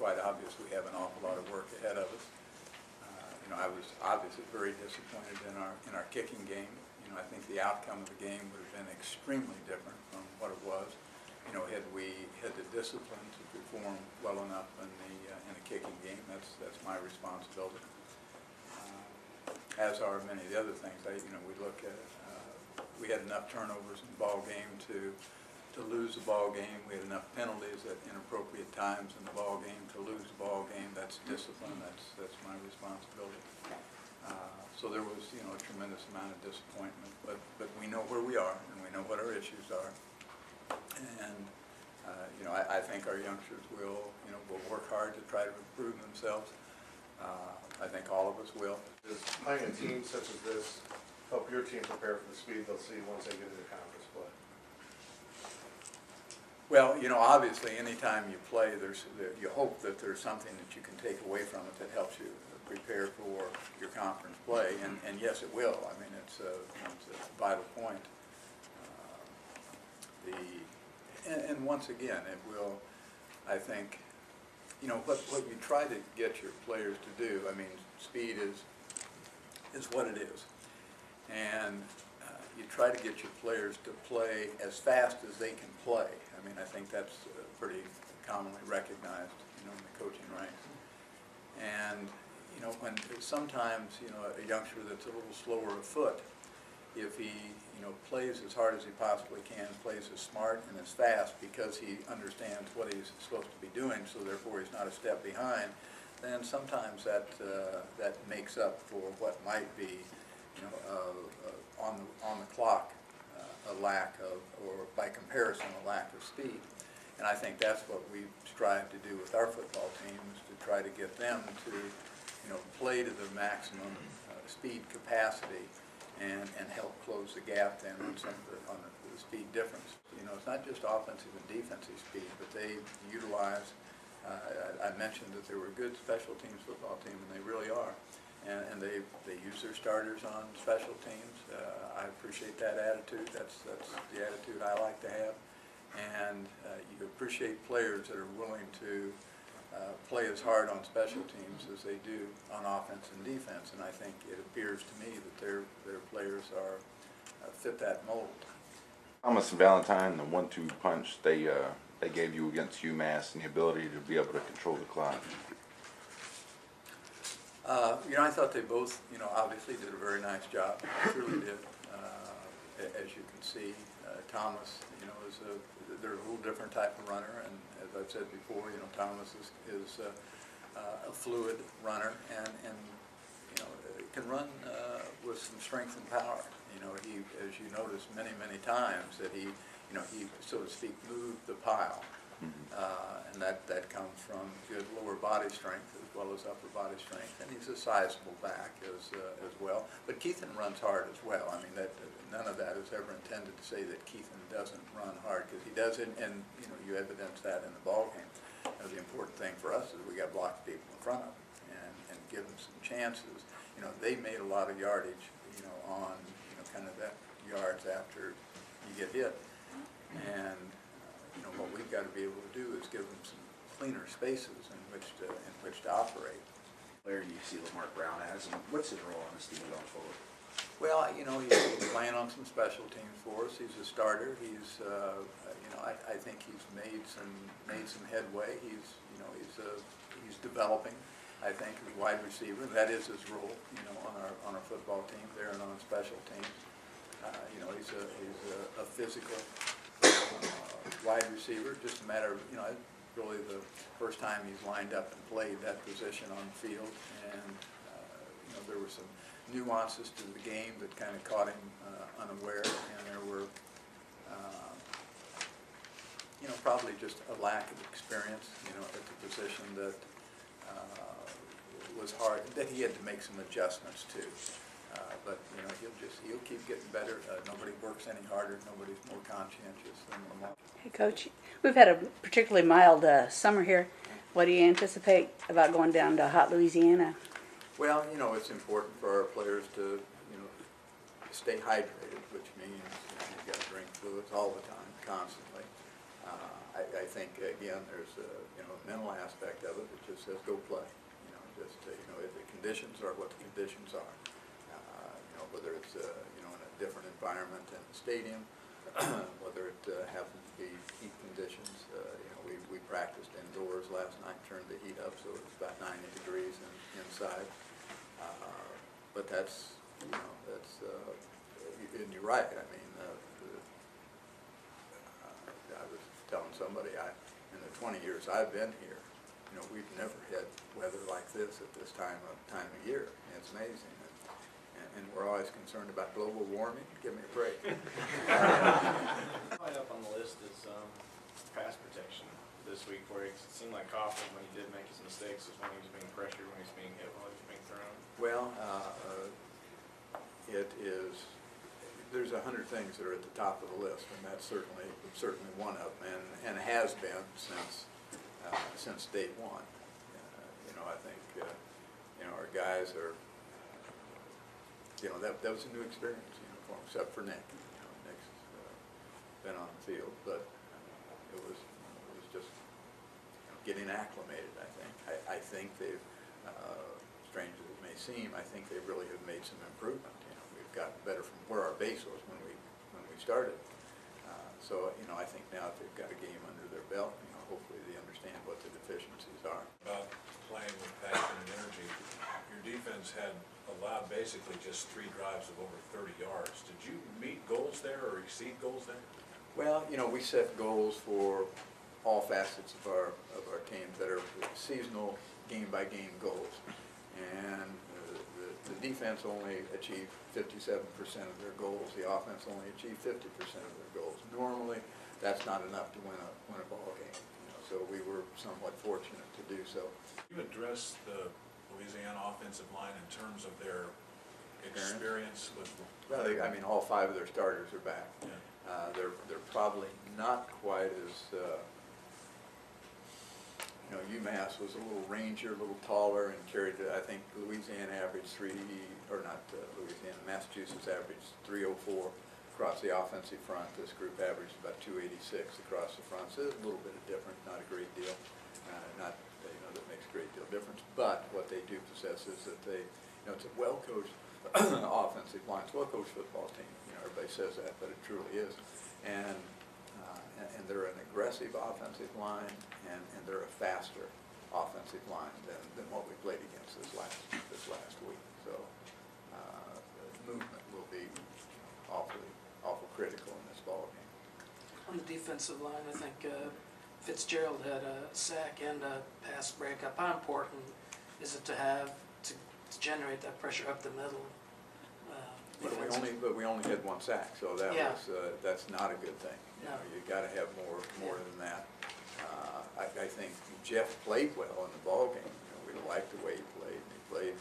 quite obvious we have an awful lot of work ahead of us. I was obviously very disappointed in our kicking game. I think the outcome of the game would have been extremely different from what it was. Had we had the discipline to perform well enough in the kicking game, that's my responsibility. As are many of the other things. We look at we had enough turnovers in the ball game to lose the ball game. We had enough penalties at inappropriate times in the ball game to lose the ball game. That's discipline. That's my responsibility. So there was, a tremendous amount of disappointment. But we know where we are, and we know what our issues are. And I think our youngsters will work hard to try to improve themselves. I think all of us will. Does playing a team such as this help your team prepare for the speed they'll see once they get into conference play? Well, obviously, anytime you play, you hope that there's something that you can take away from it that helps you prepare for your conference play, and yes, it will. I mean, it's a vital point. And once again, it will. I think, what you try to get your players to do. I mean, speed is what it is, and you try to get your players to play as fast as they can play. I mean, I think that's pretty commonly recognized, in the coaching ranks. And when sometimes a youngster that's a little slower of foot, if he plays as hard as he possibly can, plays as smart and as fast because he understands what he's supposed to be doing, so therefore he's not a step behind, then sometimes that makes up for what might be on the clock a lack of, or by comparison, a lack of speed. And I think that's what we strive to do with our football teams, to try to get them to play to their maximum speed capacity and help close the gap then on the speed difference. It's not just offensive and defensive speed, but they utilize, I mentioned that they were a good special teams football team, and they really are. And they use their starters on special teams. I appreciate that attitude. That's the attitude I like to have. And you appreciate players that are willing to play as hard on special teams as they do on offense and defense. And I think it appears to me that their players are fit that mold. Thomas and Valentine, the 1-2 punch they gave you against UMass, and the ability to be able to control the clock. I thought they both, obviously did a very nice job. Truly did. As you can see, Thomas, they're a little different type of runner, and as I've said before, Thomas is a fluid runner, and can run with some strength and power. He, as you notice many times, that he so to speak moved the pile. And that comes from good lower body strength as well as upper body strength, and he's a sizable back as well. But Keithan runs hard as well. I mean, none of that is ever intended to say that Keithan doesn't run hard, because he does, and you evidence that in the ball game. The important thing for us is we got blocked people in front of him and give them some chances. They made a lot of yardage, on kind of that yards after you get hit, and what we've got to be able to do is give them some cleaner spaces in which to operate. Where do you see Lamar Brown as, and what's his role on this team going forward? Well, he's playing on some special teams for us. He's a starter. He's, I think he's made some headway. He's developing. I think as wide receiver, that is his role. On our football team there and on special teams. He's a physical wide receiver. Just a matter of really the first time he's lined up and played that position on the field, and there were some nuances to the game that kind of caught him unaware, and there were probably just a lack of experience at the position that was hard, that he had to make some adjustments to. But he'll keep getting better. Nobody works any harder. Nobody's more conscientious than Lamar. Hey, Coach, we've had a particularly mild summer here. What do you anticipate about going down to hot Louisiana? Well, it's important for our players to, stay hydrated, which means you've got to drink fluids all the time, constantly. I think again, there's mental aspect of it, it just says go play. You know, just, you know, the conditions are what the conditions are. You know, whether it's, you know, in a different environment in the stadium, whether it happens to be heat conditions. You know, we practiced indoors last night, turned the heat up, so it was about 90 degrees inside. But that's, you know, that's, and you're right. I mean, I was telling somebody, in the 20 years I've been here, you know, we've never had weather like this at this time of year. It's amazing. And we're always concerned about global warming. Give me a break. High up on the list is pass protection this week for you. 'Cause it seemed like Coughlin, when he did make his mistakes, was when he was being pressured, when he was being hit, while he was being thrown. Well, it is, there's 100 things that are at the top of the list, and that's certainly one of them, and has been since day one. You know, I think you know, our guys are, you know, that was a new experience, you know, for him, except for Nick. You know, Nick's been on the field, but it was just, you know, getting acclimated. I think they've, strange as it may seem, I think they really have made some improvement. You know, we've gotten better from where our base was when we started. So, you know, I think now that they've got a game under their belt, you know, hopefully they understand what the deficiencies are. About playing with passion and energy, your defense had allowed basically just 3 drives of over 30 yards. Did you meet goals there or exceed goals there? Well, you know, we set goals for all facets of our teams that are seasonal, game-by-game goals. And the defense only achieved 57% of their goals. The offense only achieved 50% of their goals. Normally, that's not enough to win a ball game. You know, so we were somewhat fortunate to do so. You addressed the Louisiana offensive line in terms of their experience with. Well, I mean, all 5 of their starters are back. Yeah. They're probably not quite as. You know, UMass was a little rangier, a little taller, and carried, I think, Louisiana averaged Massachusetts averaged 304 across the offensive front. This group averaged about 286 across the front. So there's a little bit of difference, not a great deal, not, you know, that makes a great deal of difference. But what they do possess is that they, you know, it's a well-coached offensive line. It's a well-coached football team. You know, everybody says that, but it truly is. And they're an aggressive offensive line, and they're a faster offensive line than what we played against this last week. So the movement will be awful critical in this ball game. On the defensive line, I think Fitzgerald had a sack and a pass breakup. How important is it to have to generate that pressure up the middle? But we only had 1 sack, so that Yeah. was that's not a good thing. You No. know, you got to have more than that. I think Jeff played well in the ball game. You know, we liked the way he played. He played